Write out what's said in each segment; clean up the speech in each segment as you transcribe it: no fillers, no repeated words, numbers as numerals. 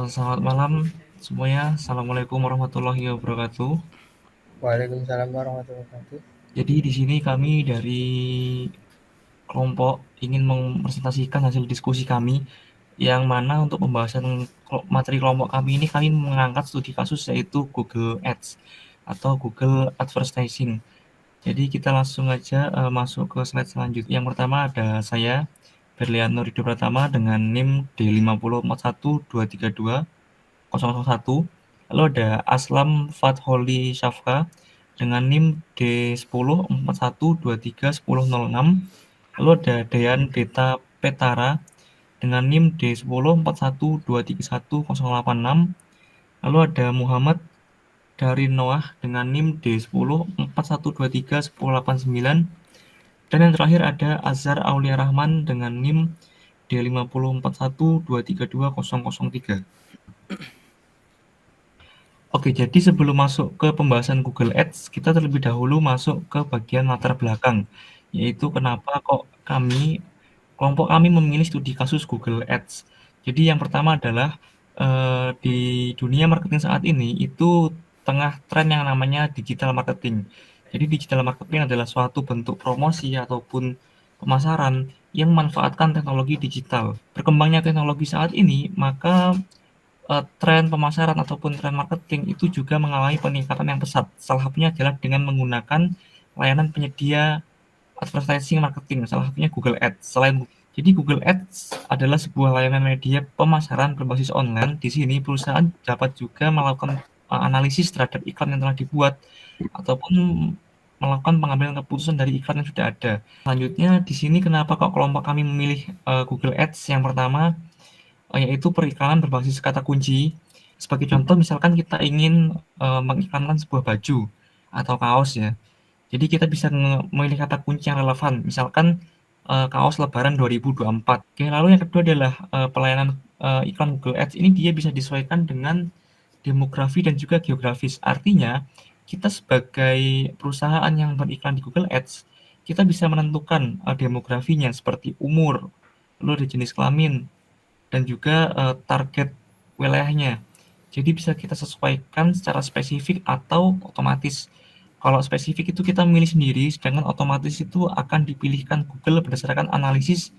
Selamat malam semuanya. Assalamualaikum warahmatullahi wabarakatuh. Waalaikumsalam warahmatullahi wabarakatuh. Jadi di sini kami dari kelompok ingin mempresentasikan hasil diskusi kami, yang mana untuk pembahasan materi kelompok kami ini kami mengangkat studi kasus yaitu Google Ads atau Google Advertising. Jadi kita langsung aja masuk ke slide selanjutnya. Yang pertama ada saya, Berlian Nurido Pratama dengan NIM D5041232 Lalu ada Aslam Fatholi Shafka dengan NIM D1041231006. Lalu ada Dayan Beta Petara dengan NIM D1041231086. Lalu ada Muhammad dari Noah dengan NIM D1041231089. Dan yang terakhir ada Azhar Aulia Rahman dengan NIM D50412320003. Oke, jadi sebelum masuk ke pembahasan Google Ads, kita terlebih dahulu masuk ke bagian latar belakang, yaitu kenapa kok kelompok kami memilih studi kasus Google Ads. Jadi yang pertama adalah di dunia marketing saat ini itu tengah tren yang namanya digital marketing. Jadi digital marketing adalah suatu bentuk promosi ataupun pemasaran yang memanfaatkan teknologi digital. Berkembangnya teknologi saat ini, maka tren pemasaran ataupun tren marketing itu juga mengalami peningkatan yang pesat. Salah satunya adalah dengan menggunakan layanan penyedia advertising marketing, salah satunya Google Ads. Jadi Google Ads adalah sebuah layanan media pemasaran berbasis online. Di sini perusahaan dapat juga melakukan analisis terhadap iklan yang telah dibuat ataupun melakukan pengambilan keputusan dari iklan yang sudah ada. Selanjutnya di sini kenapa kok kelompok kami memilih Google Ads? Yang pertama yaitu periklanan berbasis kata kunci. Sebagai contoh, misalkan kita ingin mengiklankan sebuah baju atau kaos ya. Jadi kita bisa memilih kata kunci yang relevan, misalkan kaos Lebaran 2024. Oke, lalu yang kedua adalah pelayanan iklan Google Ads ini dia bisa disesuaikan dengan demografi dan juga geografis. Artinya, kita sebagai perusahaan yang beriklan di Google Ads, kita bisa menentukan demografinya seperti umur, lalu ada jenis kelamin, dan juga target wilayahnya. Jadi bisa kita sesuaikan secara spesifik atau otomatis. Kalau spesifik itu kita memilih sendiri, sedangkan otomatis itu akan dipilihkan Google berdasarkan analisis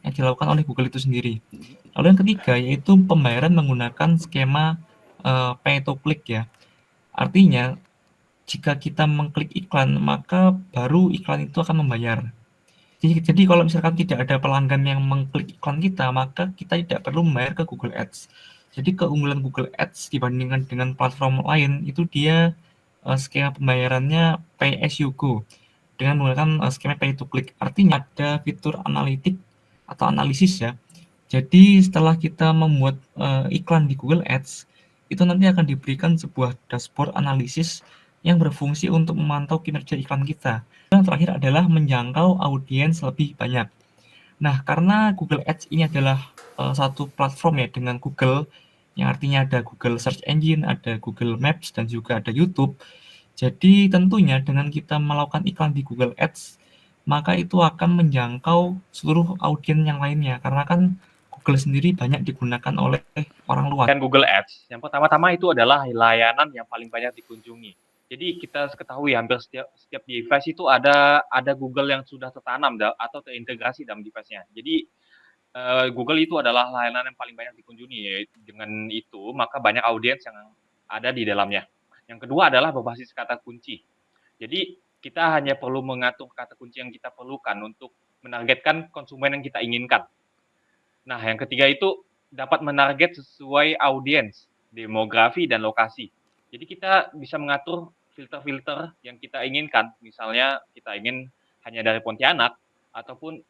yang dilakukan oleh Google itu sendiri. Lalu yang ketiga yaitu pembayaran menggunakan skema pay to click ya. Artinya jika kita mengklik iklan maka baru iklan itu akan membayar. Jadi kalau misalkan tidak ada pelanggan yang mengklik iklan kita, maka kita tidak perlu membayar ke Google Ads. Jadi keunggulan Google Ads dibandingkan dengan platform lain itu dia skema pembayarannya pay as you go dengan menggunakan skema pay to click. Artinya ada fitur analitik atau analisis ya. Jadi setelah kita membuat iklan di Google Ads, itu nanti akan diberikan sebuah dashboard analisis yang berfungsi untuk memantau kinerja iklan kita. Yang terakhir adalah menjangkau audiens lebih banyak. Nah, karena Google Ads ini adalah satu platform ya dengan Google, yang artinya ada Google Search Engine, ada Google Maps, dan juga ada YouTube. Jadi tentunya dengan kita melakukan iklan di Google Ads, maka itu akan menjangkau seluruh audiens yang lainnya. Karena kan Google sendiri banyak digunakan oleh orang luar. Dan Google Ads, yang pertama-tama itu adalah layanan yang paling banyak dikunjungi. Jadi kita ketahui hampir setiap device itu ada Google yang sudah tertanam atau terintegrasi dalam device-nya. Jadi Google itu adalah layanan yang paling banyak dikunjungi. Dengan itu maka banyak audiens yang ada di dalamnya. Yang kedua adalah berbasis kata kunci. Jadi kita hanya perlu mengatur kata kunci yang kita perlukan untuk menargetkan konsumen yang kita inginkan. Nah, yang ketiga itu dapat menarget sesuai audiens, demografi, dan lokasi. Jadi kita bisa mengatur filter-filter yang kita inginkan. Misalnya kita ingin hanya dari Pontianak, ataupun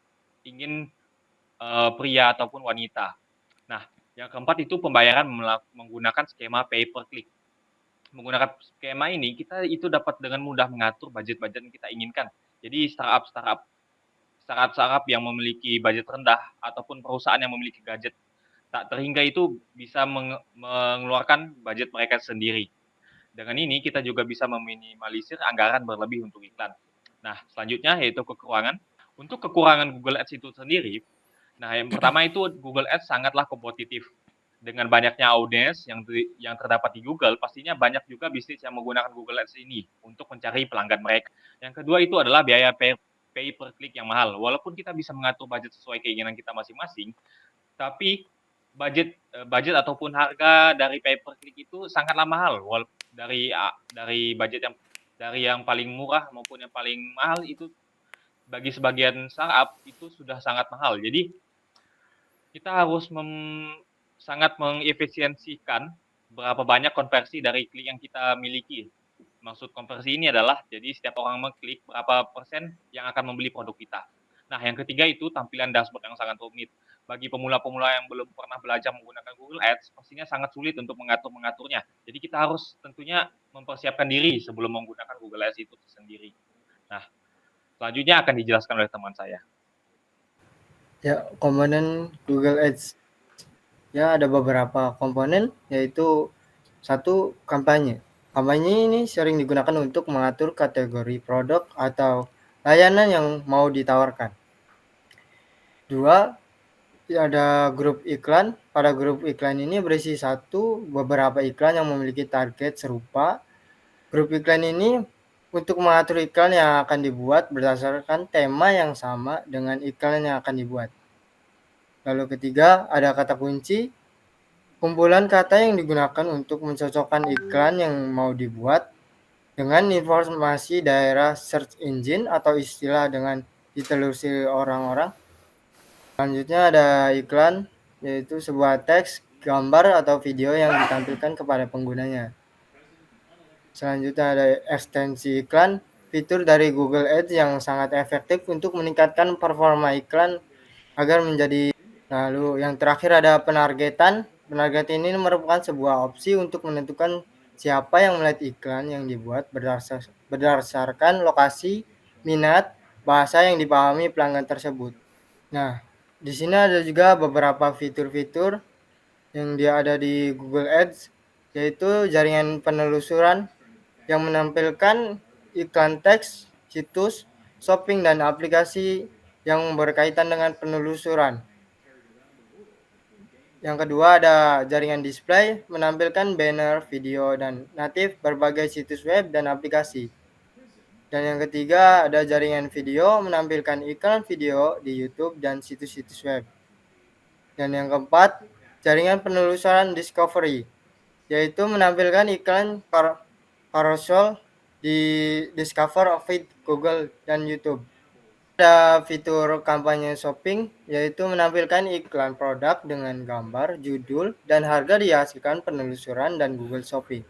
ingin pria ataupun wanita. Nah, yang keempat itu pembayaran menggunakan skema pay per click. Menggunakan skema ini, kita itu dapat dengan mudah mengatur budget-budget yang kita inginkan. Jadi startup yang memiliki budget rendah ataupun perusahaan yang memiliki gadget tak terhingga itu bisa mengeluarkan budget mereka sendiri. Dengan ini kita juga bisa meminimalisir anggaran berlebih untuk iklan. Nah, selanjutnya yaitu kekurangan. Untuk kekurangan Google Ads itu sendiri, nah yang pertama itu Google Ads sangatlah kompetitif. dengan banyaknya audiens yang terdapat di Google, pastinya banyak juga bisnis yang menggunakan Google Ads ini untuk mencari pelanggan mereka. Yang kedua itu adalah biaya pay per click yang mahal. Walaupun kita bisa mengatur budget sesuai keinginan kita masing-masing, tapi budget ataupun harga dari pay per click itu sangatlah mahal. Dari budget yang paling murah maupun yang paling mahal itu bagi sebagian startup itu sudah sangat mahal. Jadi kita harus sangat mengefisiensikan berapa banyak konversi dari klik yang kita miliki. Maksud konversi ini adalah jadi setiap orang mengklik berapa persen yang akan membeli produk kita. Nah, yang ketiga itu tampilan dashboard yang sangat rumit. Bagi pemula-pemula yang belum pernah belajar menggunakan Google Ads, pastinya sangat sulit untuk mengaturnya. Jadi kita harus tentunya mempersiapkan diri sebelum menggunakan Google Ads itu sendiri. Nah, selanjutnya akan dijelaskan oleh teman saya. Ya, komponen Google Ads. Ya, ada beberapa komponen, yaitu satu, kampanye. Kampanye ini sering digunakan untuk mengatur kategori produk atau layanan yang mau ditawarkan. Dua, ada grup iklan. Pada grup iklan ini berisi beberapa iklan yang memiliki target serupa. Grup iklan ini untuk mengatur iklan yang akan dibuat berdasarkan tema yang sama dengan iklan yang akan dibuat. Lalu ketiga, ada kata kunci. Kumpulan kata yang digunakan untuk mencocokkan iklan yang mau dibuat dengan informasi daerah search engine atau istilah dengan ditelusuri orang-orang. Selanjutnya ada iklan, yaitu sebuah teks, gambar, atau video yang ditampilkan kepada penggunanya. Selanjutnya ada ekstensi iklan, fitur dari Google Ads yang sangat efektif untuk meningkatkan performa iklan agar menjadi. Lalu yang terakhir ada penargetan. Penargetan ini merupakan sebuah opsi untuk menentukan siapa yang melihat iklan yang dibuat berdasarkan lokasi, minat, bahasa yang dipahami pelanggan tersebut. Nah, di sini ada juga beberapa fitur-fitur yang ada di Google Ads, yaitu jaringan penelusuran yang menampilkan iklan teks, situs, shopping, dan aplikasi yang berkaitan dengan penelusuran. Yang kedua ada jaringan display, menampilkan banner, video, dan natif berbagai situs web dan aplikasi. Dan yang ketiga ada jaringan video, menampilkan iklan video di YouTube dan situs-situs web. Dan yang keempat, jaringan penelusuran discovery, yaitu menampilkan iklan carousel di Discover feed Google dan YouTube. Ada fitur kampanye shopping, yaitu menampilkan iklan produk dengan gambar, judul, dan harga dihasilkan penelusuran dan Google Shopping.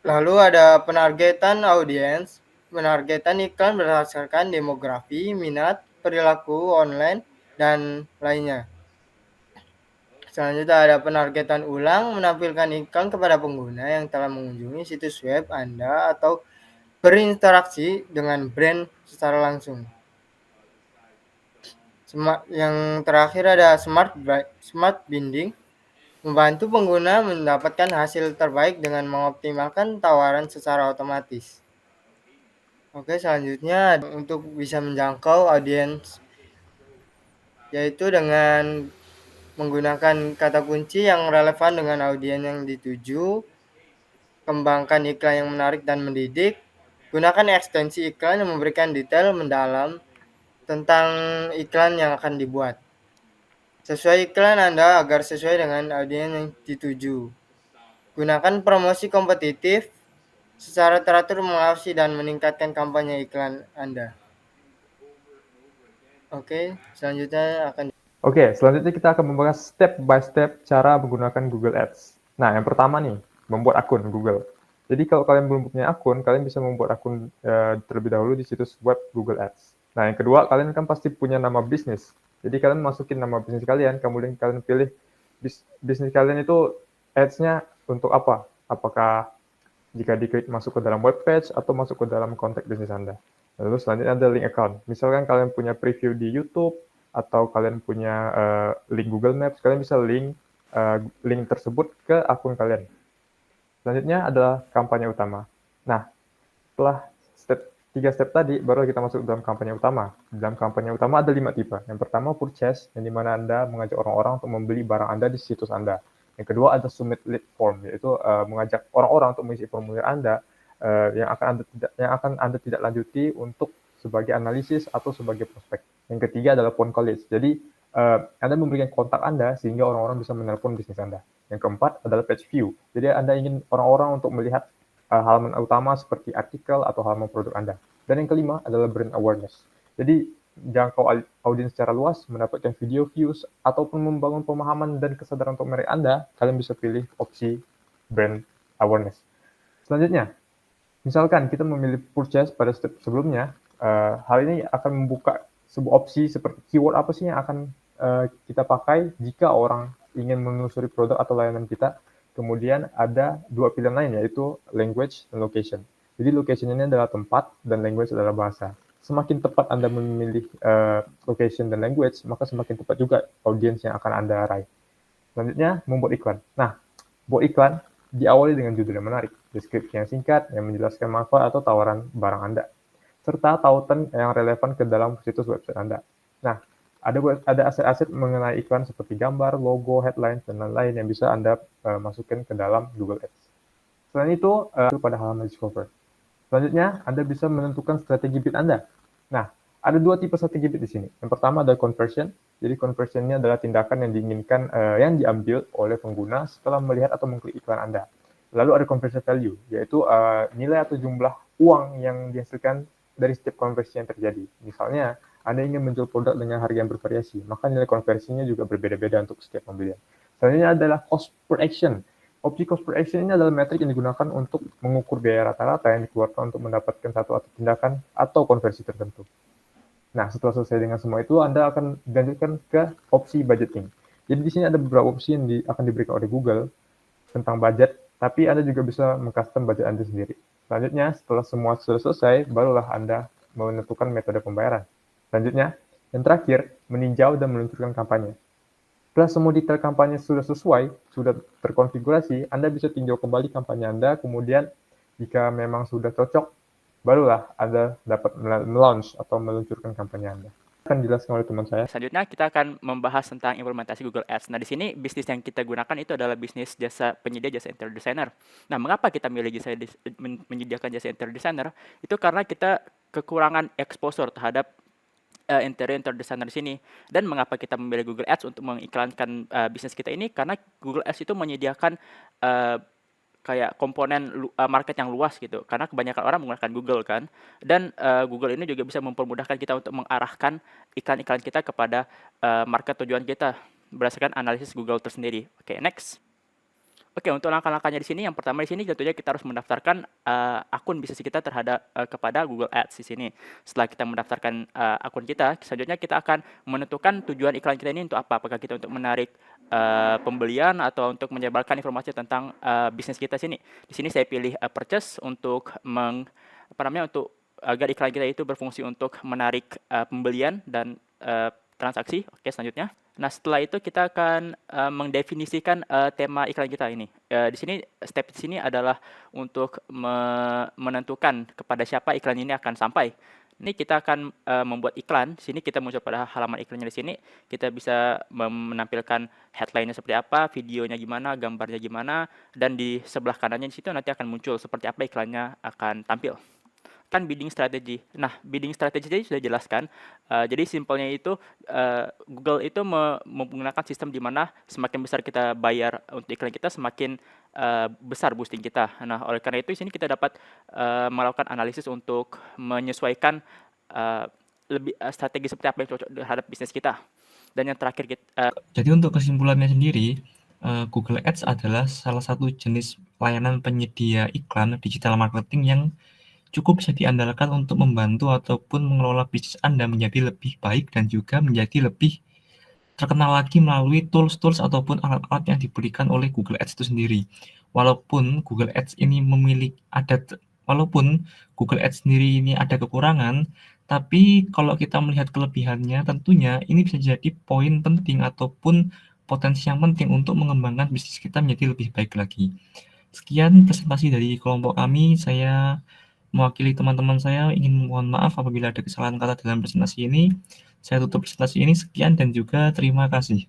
Lalu ada penargetan audiens, menargetan iklan berdasarkan demografi, minat, perilaku online, dan lainnya. Selanjutnya ada penargetan ulang, menampilkan iklan kepada pengguna yang telah mengunjungi situs web Anda atau berinteraksi dengan brand secara langsung. Yang terakhir ada smart bidding, membantu pengguna mendapatkan hasil terbaik dengan mengoptimalkan tawaran secara otomatis. Oke, selanjutnya untuk bisa menjangkau audiens, yaitu dengan menggunakan kata kunci yang relevan dengan audiens yang dituju, kembangkan iklan yang menarik dan mendidik, gunakan ekstensi iklan yang memberikan detail mendalam tentang iklan yang akan dibuat. Sesuai iklan Anda agar sesuai dengan audiens yang dituju. Gunakan promosi kompetitif secara teratur, mengawasi dan meningkatkan kampanye iklan Anda. Oke, selanjutnya selanjutnya kita akan membahas step by step cara menggunakan Google Ads. Nah, yang pertama nih, membuat akun Google. Jadi kalau kalian belum punya akun, kalian bisa membuat akun terlebih dahulu di situs web Google Ads. Nah, yang kedua, kalian kan pasti punya nama bisnis. Jadi kalian masukin nama bisnis kalian, kemudian kalian pilih bisnis kalian itu ads-nya untuk apa? Apakah jika diklik masuk ke dalam web page atau masuk ke dalam kontak bisnis Anda. Lalu selanjutnya ada link account. Misalkan kalian punya preview di YouTube atau kalian punya link Google Maps, kalian bisa link tersebut ke akun kalian. Selanjutnya adalah kampanye utama. Nah, setelah step 3 step tadi baru kita masuk dalam kampanye utama. Dalam kampanye utama ada 5 tipe. Yang pertama purchase, yang dimana Anda mengajak orang-orang untuk membeli barang Anda di situs Anda. Yang kedua ada submit lead form, yaitu mengajak orang-orang untuk mengisi formulir Anda yang akan Anda tidak lanjuti untuk sebagai analisis atau sebagai prospek. Yang ketiga adalah phone call leads. Jadi Anda memberikan kontak Anda sehingga orang-orang bisa menelpon bisnis Anda. Yang keempat adalah page view. Jadi Anda ingin orang-orang untuk melihat halaman utama seperti artikel atau halaman produk Anda. Dan yang kelima adalah brand awareness. Jadi jangkau audiens secara luas, mendapatkan video views, ataupun membangun pemahaman dan kesadaran untuk merek Anda, kalian bisa pilih opsi brand awareness. Selanjutnya, misalkan kita memilih purchase pada step sebelumnya, hal ini akan membuka sebuah opsi seperti keyword apa sih yang akan kita pakai jika orang ingin menelusuri produk atau layanan kita. Kemudian ada dua pilihan lain, yaitu language dan location. Jadi location ini adalah tempat dan language adalah bahasa. Semakin tepat Anda memilih location dan language, maka semakin tepat juga audiens yang akan Anda raih. Selanjutnya, membuat iklan. Nah, buat iklan diawali dengan judul yang menarik, deskripsi yang singkat, yang menjelaskan manfaat atau tawaran barang Anda, serta tautan yang relevan ke dalam situs website Anda. Nah, ada aset-aset mengenai iklan seperti gambar, logo, headline, dan lain-lain yang bisa Anda masukkan ke dalam Google Ads. Selain itu, pada halaman Discover. Selanjutnya, Anda bisa menentukan strategi bid Anda. Nah, ada dua tipe strategi bid di sini. Yang pertama adalah conversion. Jadi conversionnya adalah tindakan yang diinginkan, yang diambil oleh pengguna setelah melihat atau mengklik iklan Anda. Lalu ada conversion value, yaitu nilai atau jumlah uang yang dihasilkan dari setiap konversi yang terjadi. Misalnya, Anda ingin menjual produk dengan harga yang bervariasi, maka nilai konversinya juga berbeda-beda untuk setiap pembelian. Selanjutnya adalah cost per action. Opsi cost per action ini adalah metrik yang digunakan untuk mengukur biaya rata-rata yang dikeluarkan untuk mendapatkan satu tindakan atau konversi tertentu. Nah, setelah selesai dengan semua itu, Anda akan dilanjutkan ke opsi budgeting. Jadi di sini ada beberapa opsi yang akan diberikan oleh Google tentang budget, tapi Anda juga bisa mengcustom budget Anda sendiri. Selanjutnya, setelah semua sudah selesai, barulah Anda menentukan metode pembayaran. Selanjutnya, yang terakhir, meninjau dan meluncurkan kampanye. Setelah semua detail kampanye sudah sesuai, sudah terkonfigurasi, Anda bisa tinjau kembali kampanye Anda, kemudian jika memang sudah cocok, barulah Anda dapat melaunch atau meluncurkan kampanye Anda. Akan dijelaskan oleh teman saya. Selanjutnya kita akan membahas tentang implementasi Google Ads. Nah, di sini bisnis yang kita gunakan itu adalah bisnis penyedia jasa interior designer. Nah, mengapa kita menyediakan jasa interior designer? Itu karena kita kekurangan exposure terhadap interior designer di sini. Dan mengapa kita memilih Google Ads untuk mengiklankan bisnis kita ini? Karena Google Ads itu menyediakan kayak komponen market yang luas gitu, karena kebanyakan orang menggunakan Google kan, dan Google ini juga bisa mempermudahkan kita untuk mengarahkan iklan-iklan kita kepada market tujuan kita berdasarkan analisis Google tersendiri. Oke, next. Oke, untuk langkah-langkahnya di sini, yang pertama di sini tentunya kita harus mendaftarkan akun bisnis kita kepada Google Ads di sini. Setelah kita mendaftarkan akun kita, selanjutnya kita akan menentukan tujuan iklan kita ini untuk apa. Apakah kita untuk menarik pembelian atau untuk menyebarkan informasi tentang bisnis kita sini. Di sini saya pilih purchase untuk untuk agar iklan kita itu berfungsi untuk menarik pembelian dan transaksi. Oke, selanjutnya. Nah, setelah itu kita akan mendefinisikan tema iklan kita ini. Di sini step di sini adalah untuk menentukan kepada siapa iklan ini akan sampai. Ini kita akan membuat iklan. Di sini kita muncul pada halaman iklannya di sini. Kita bisa menampilkan headline-nya seperti apa, videonya gimana, gambarnya gimana, dan di sebelah kanannya di situ nanti akan muncul seperti apa iklannya akan tampil. Kan bidding strategy. Nah, bidding strategy tadi sudah jelaskan. Jadi simpelnya itu Google itu menggunakan sistem di mana semakin besar kita bayar untuk iklan kita, semakin besar boosting kita. Nah, oleh karena itu di sini kita dapat melakukan analisis untuk menyesuaikan lebih strategi seperti apa yang cocok terhadap bisnis kita. Dan yang terakhir Jadi untuk kesimpulannya sendiri, Google Ads adalah salah satu jenis layanan penyedia iklan digital marketing yang cukup bisa diandalkan untuk membantu ataupun mengelola bisnis Anda menjadi lebih baik dan juga menjadi lebih terkenal lagi melalui tools-tools ataupun alat-alat yang diberikan oleh Google Ads itu sendiri. Walaupun Google Ads sendiri ini ada kekurangan, tapi kalau kita melihat kelebihannya, tentunya ini bisa jadi poin penting ataupun potensi yang penting untuk mengembangkan bisnis kita menjadi lebih baik lagi. Sekian presentasi dari kelompok kami. Saya mewakili teman-teman saya ingin mohon maaf apabila ada kesalahan kata dalam presentasi ini. Saya tutup presentasi ini, sekian dan juga terima kasih.